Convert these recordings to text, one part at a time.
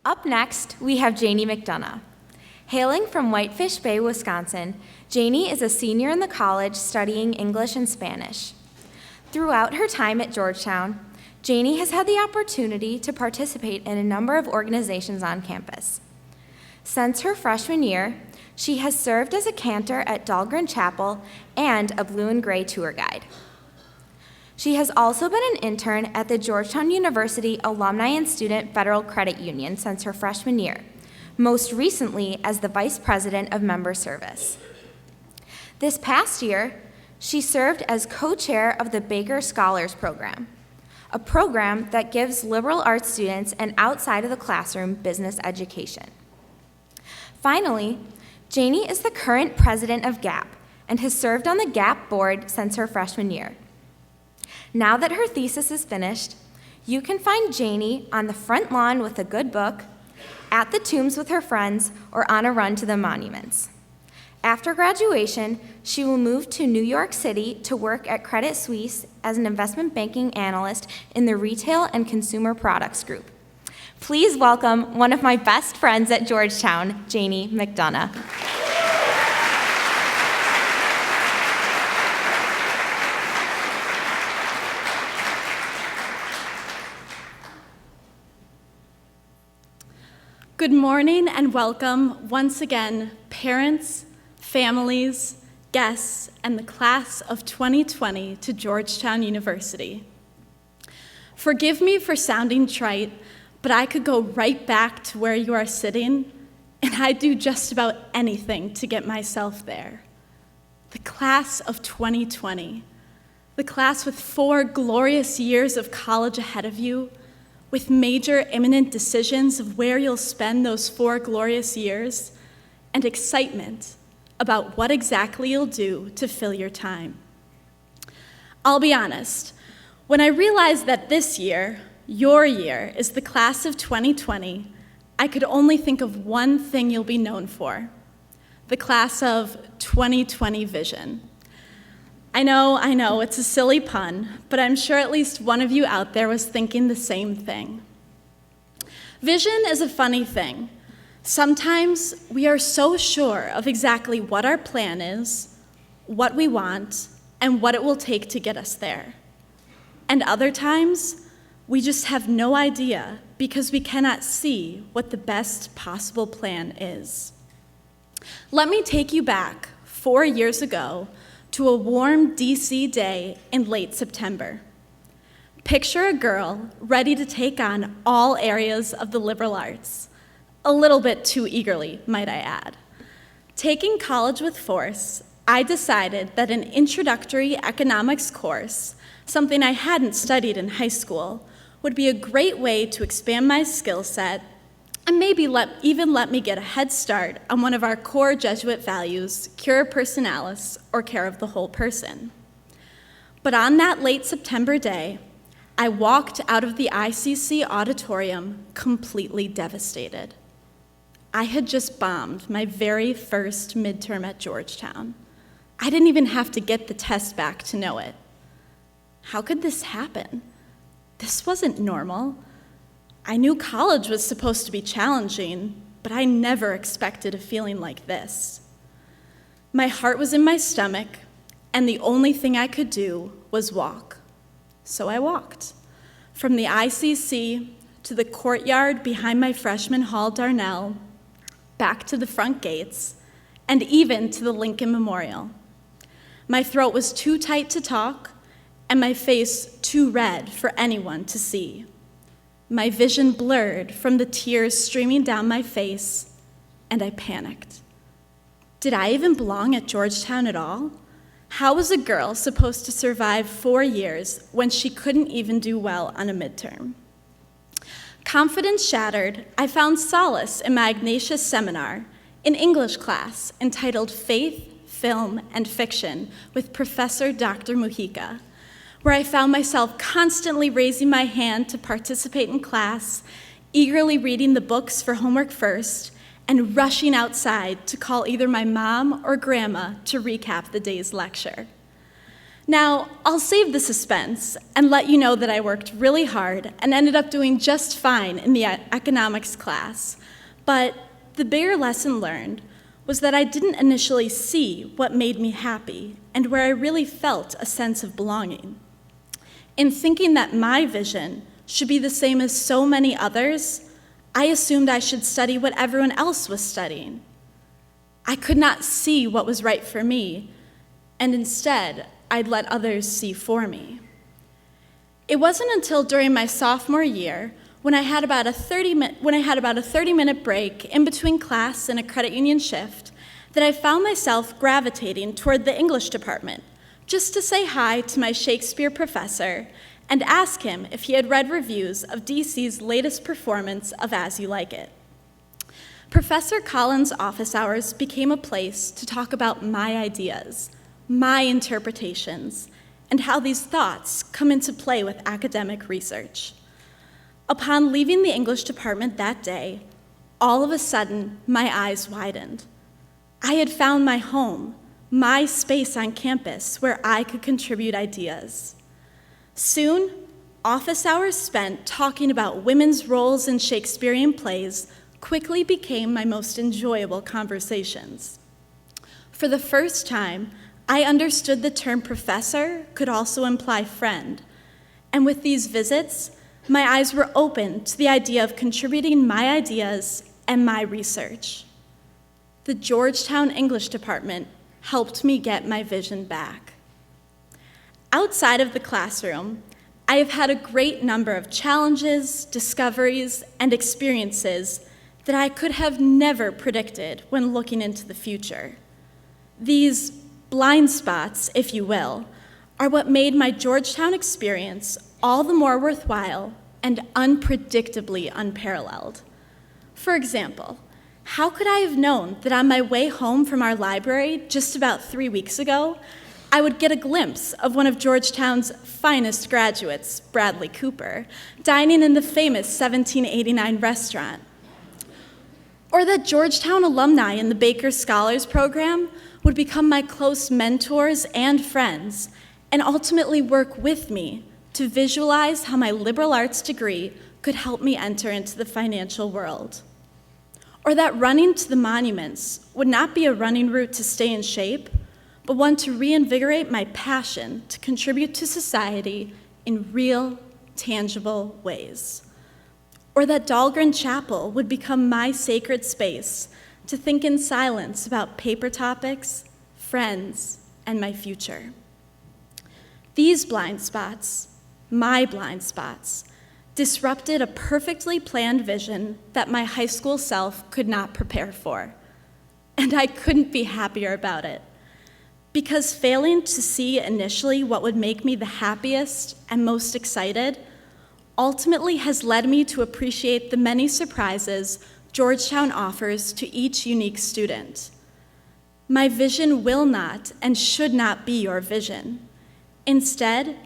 Up next, we have Janie McDonough. Hailing from Whitefish Bay, Wisconsin, Janie is a senior in the college studying English and Spanish. Throughout her time at Georgetown, Janie has had the opportunity to participate in a number of organizations on campus. Since her freshman year, she has served as a cantor at Dahlgren Chapel and a blue and gray tour guide. She has also been an intern at the Georgetown University Alumni and Student Federal Credit Union since her freshman year, most recently as the Vice President of Member Service. This past year, she served as co-chair of the Baker Scholars Program, a program that gives liberal arts students an outside of the classroom business education. Finally, Janie is the current president of GAP and has served on the GAP board since her freshman year. Now that her thesis is finished, you can find Janie on the front lawn with a good book, at the tombs with her friends, or on a run to the monuments. After graduation, she will move to New York City to work at Credit Suisse as an investment banking analyst in the Retail and Consumer Products Group. Please welcome one of my best friends at Georgetown, Janie McDonough. Good morning and welcome once again, parents, families, guests, and the class of 2020 to Georgetown University. Forgive me for sounding trite, but I could go right back to where you are sitting, and I'd do just about anything to get myself there. The class of 2020, the class with 4 glorious years of college ahead of you, with major imminent decisions of where you'll spend those 4 glorious years, and excitement about what exactly you'll do to fill your time. I'll be honest, when I realized that this year, your year, is the class of 2020, I could only think of one thing you'll be known for: the class of 2020 vision. I know, it's a silly pun, but I'm sure at least one of you out there was thinking the same thing. Vision is a funny thing. Sometimes we are so sure of exactly what our plan is, what we want, and what it will take to get us there. And other times, we just have no idea because we cannot see what the best possible plan is. Let me take you back 4 years ago to a warm DC day in late September. Picture a girl ready to take on all areas of the liberal arts, a little bit too eagerly, might I add. Taking college with force, I decided that an introductory economics course, something I hadn't studied in high school, would be a great way to expand my skill set and maybe even let me get a head start on one of our core Jesuit values, cura personalis, or care of the whole person. But on that late September day, I walked out of the ICC auditorium completely devastated. I had just bombed my very first midterm at Georgetown. I didn't even have to get the test back to know it. How could this happen? This wasn't normal. I knew college was supposed to be challenging, but I never expected a feeling like this. My heart was in my stomach, and the only thing I could do was walk. So I walked. From the ICC to the courtyard behind my freshman hall Darnell, back to the front gates, and even to the Lincoln Memorial. My throat was too tight to talk, and my face too red for anyone to see. My vision blurred from the tears streaming down my face, and I panicked. Did I even belong at Georgetown at all? How was a girl supposed to survive 4 years when she couldn't even do well on a midterm? Confidence shattered, I found solace in my Ignatius seminar, an English class entitled Faith, Film, and Fiction with Professor Dr. Mujica, where I found myself constantly raising my hand to participate in class, eagerly reading the books for homework first, and rushing outside to call either my mom or grandma to recap the day's lecture. Now, I'll save the suspense and let you know that I worked really hard and ended up doing just fine in the economics class. But the bigger lesson learned was that I didn't initially see what made me happy and where I really felt a sense of belonging. In thinking that my vision should be the same as so many others, I assumed I should study what everyone else was studying. I could not see what was right for me, and instead, I'd let others see for me. It wasn't until during my sophomore year, when I had about a 30-minute break in between class and a credit union shift, that I found myself gravitating toward the English department, just to say hi to my Shakespeare professor and ask him if he had read reviews of DC's latest performance of As You Like It. Professor Collins' office hours became a place to talk about my ideas, my interpretations, and how these thoughts come into play with academic research. Upon leaving the English department that day, all of a sudden, my eyes widened. I had found my home, my space on campus where I could contribute ideas. Soon, office hours spent talking about women's roles in Shakespearean plays quickly became my most enjoyable conversations. For the first time, I understood the term professor could also imply friend, and with these visits, my eyes were open to the idea of contributing my ideas and my research. The Georgetown English department helped me get my vision back. Outside of the classroom, I have had a great number of challenges, discoveries, and experiences that I could have never predicted when looking into the future. These blind spots, if you will, are what made my Georgetown experience all the more worthwhile and unpredictably unparalleled. For example, how could I have known that on my way home from our library just about 3 weeks ago, I would get a glimpse of one of Georgetown's finest graduates, Bradley Cooper, dining in the famous 1789 restaurant? Or that Georgetown alumni in the Baker Scholars Program would become my close mentors and friends, and ultimately work with me to visualize how my liberal arts degree could help me enter into the financial world. Or that running to the monuments would not be a running route to stay in shape, but one to reinvigorate my passion to contribute to society in real, tangible ways. Or that Dahlgren Chapel would become my sacred space to think in silence about paper topics, friends, and my future. These blind spots, my blind spots, disrupted a perfectly planned vision that my high school self could not prepare for. And I couldn't be happier about it. Because failing to see initially what would make me the happiest and most excited ultimately has led me to appreciate the many surprises Georgetown offers to each unique student. My vision will not and should not be your vision. Instead,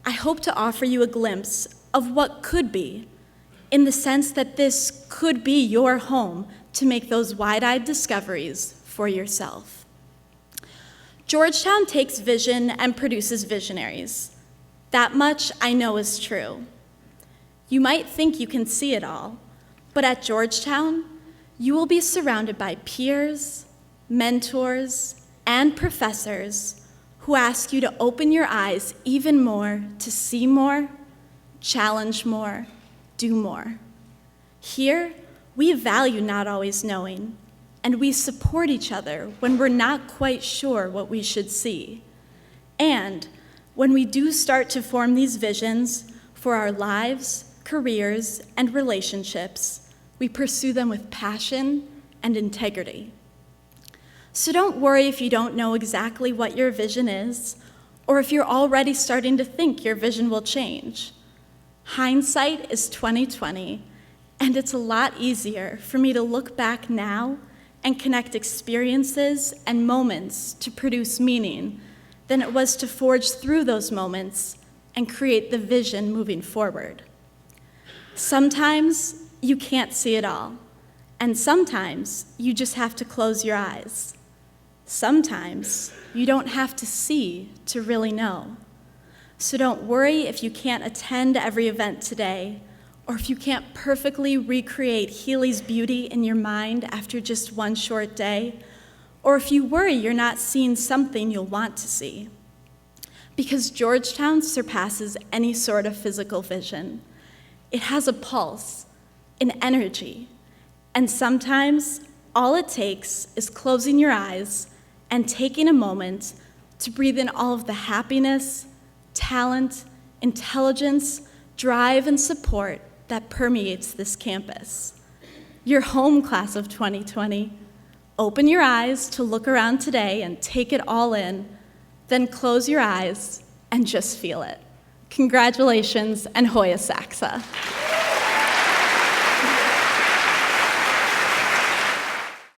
I hope to offer you a glimpse of what could be, in the sense that this could be your home to make those wide-eyed discoveries for yourself. Georgetown takes vision and produces visionaries. That much I know is true. You might think you can see it all, but at Georgetown, you will be surrounded by peers, mentors, and professors who ask you to open your eyes even more to see more, challenge more, do more. Here, we value not always knowing, and we support each other when we're not quite sure what we should see. And when we do start to form these visions for our lives, careers, and relationships, we pursue them with passion and integrity. So don't worry if you don't know exactly what your vision is, or if you're already starting to think your vision will change. Hindsight is 20/20, and it's a lot easier for me to look back now and connect experiences and moments to produce meaning than it was to forge through those moments and create the vision moving forward. Sometimes you can't see it all, and sometimes you just have to close your eyes. Sometimes you don't have to see to really know. So don't worry if you can't attend every event today, or if you can't perfectly recreate Healy's beauty in your mind after just one short day, or if you worry you're not seeing something you'll want to see. Because Georgetown surpasses any sort of physical vision. It has a pulse, an energy, and sometimes all it takes is closing your eyes and taking a moment to breathe in all of the happiness, talent, intelligence, drive, and support that permeates this campus. Your home class of 2020. Open your eyes to look around today and take it all in, then close your eyes and just feel it. Congratulations and Hoya Saxa.